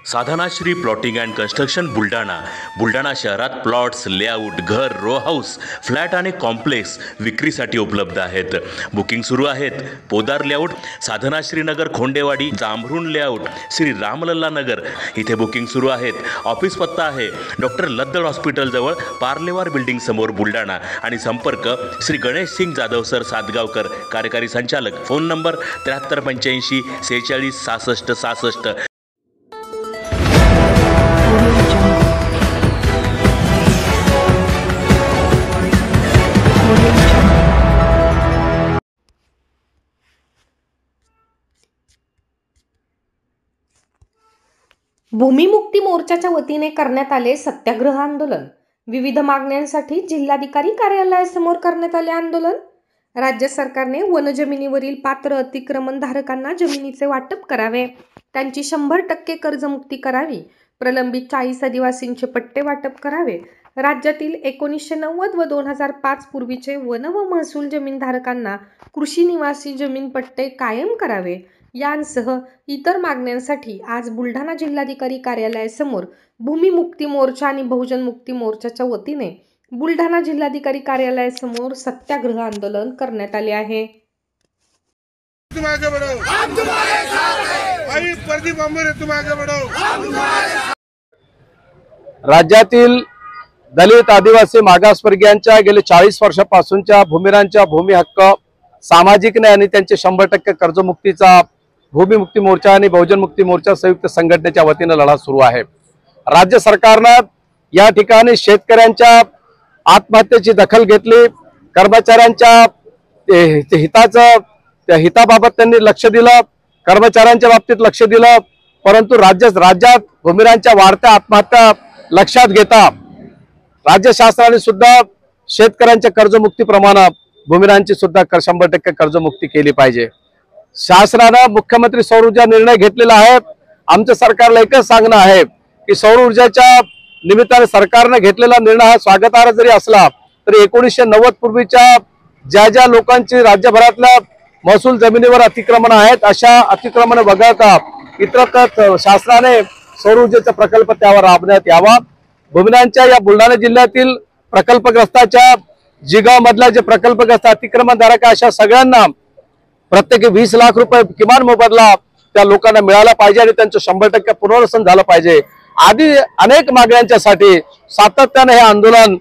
Sadhanashri plotting and construction Buldhana शहरात plots, layout, घर, row house, flat आणि कॉम्प्लेक्स विक्रीसाठी उपलब्ध आहेत. बुकिंग सुरू आहेत. पोदार लेआउट, साधनाश्री नगर, खोंडेवाडी, जांभरुण लेआउट, श्री रामलल्ला नगर इथे बुकिंग सुरू आहेत. ऑफिस पत्ता आहे डॉक्टर लद्दड हॉस्पिटल जवळ, पार्लेवार बिल्डिंग समोर, बुलढाणा. आणि संपर्क श्री गणेश सिंग जाधव सर सातगावकर, कार्यकारी संचालक. Phone number 7385 46 66 66. भूमिमुक्ती मोर्चाच्या वतीने करण्यात आले सत्याग्रह आंदोलन. विविध मागण्यांसाठी जिल्हाधिकारी कार्यालयासमोर करण्यात आले आंदोलन. राज्य सरकारने वनजमिनीवरील पात्र अतिक्रमणधारकांना जमिनीचे वाटप करावे, त्यांची 100% कर्जमुक्ती करावी, प्रलंबित 40 आदिवासींचे पट्टे वाटप करावे, राज्यातील 1990 व 2005 पूर्वीचे वन व महसूल जमीनधारकांना कृषी निवासी जमीन पट्टे कायम करावे यांसह इतर मागण्यांसाठी आज बुलढाणा जिल्हाधिकारी कार्यालयासमोर भूमिमुक्ती मोर्चा आणि बहुजन मुक्ती मोर्चाच्या वतीने बुलढाणा जिल्हाधिकारी कार्यालयासमोर सत्याग्रह आंदोलन करण्यात आले आहे. राज्यातील दलित, आदिवासी, मागासवर्गीयांच्या गेले 40 वर्षापासूनच्या भूमिरांच्या भूमी हक्क, सामाजिक न्याय आणि त्यांचे 100% कर्जमुक्तीचा भूमिमुक्ती मोर्चा आणि बहुजन मुक्ती मोर्चा संयुक्त संघटनेच्या वतीने लढा सुरू आहे. राज्य सरकारनं या ठिकाणी शेतकऱ्यांच्या आत्महत्येची दखल घेतली. कर्मचाऱ्यांच्या हिताबाबत त्यांनी लक्ष दिलं, कर्मचाऱ्यांच्या बाबतीत लक्ष दिलं, परंतु राज्यात भूमिरांच्या वाढत्या आत्महत्या लक्षात घेता राज्य शासनाने सुद्धा शेतकऱ्यांच्या कर्जमुक्तीप्रमाणे भूमिरांची सुद्धा 100% कर्जमुक्ती केली पाहिजे. शासनाने मुख्यमंत्री सौर ऊर्जा निर्णय घेतलेला आहे. आमच्या सरकारला एकच सांगणं आहे की सौर ऊर्जेच्या निमित्ताने सरकारने घेतलेला निर्णय हा स्वागतार्ह जरी असला तरी 1990 पूर्वीच्या ज्या लोकांची राज्यभरातल्या महसूल जमिनीवर अतिक्रमण आहेत अशा अतिक्रमण वगळता इतरत्र शासनाने सौर ऊर्जेचा प्रकल्प त्यावर राबवण्यात यावा. भूमिरांच्या या बुलढाणा जिल्ह्यातील प्रकल्पग्रस्ताच्या जिगाव मधल्या जे प्रकल्पग्रस्त अतिक्रमणधारक अशा सगळ्यांना प्रत्येकी 20 लाख रुपये किमान मोबदला त्या लोकांना मिळाला पाहिजे आणि त्यांचं 100% पुनर्वसन झालं पाहिजे. आदी अनेक मागण्यांच्यासाठी सातत्याने हे आंदोलन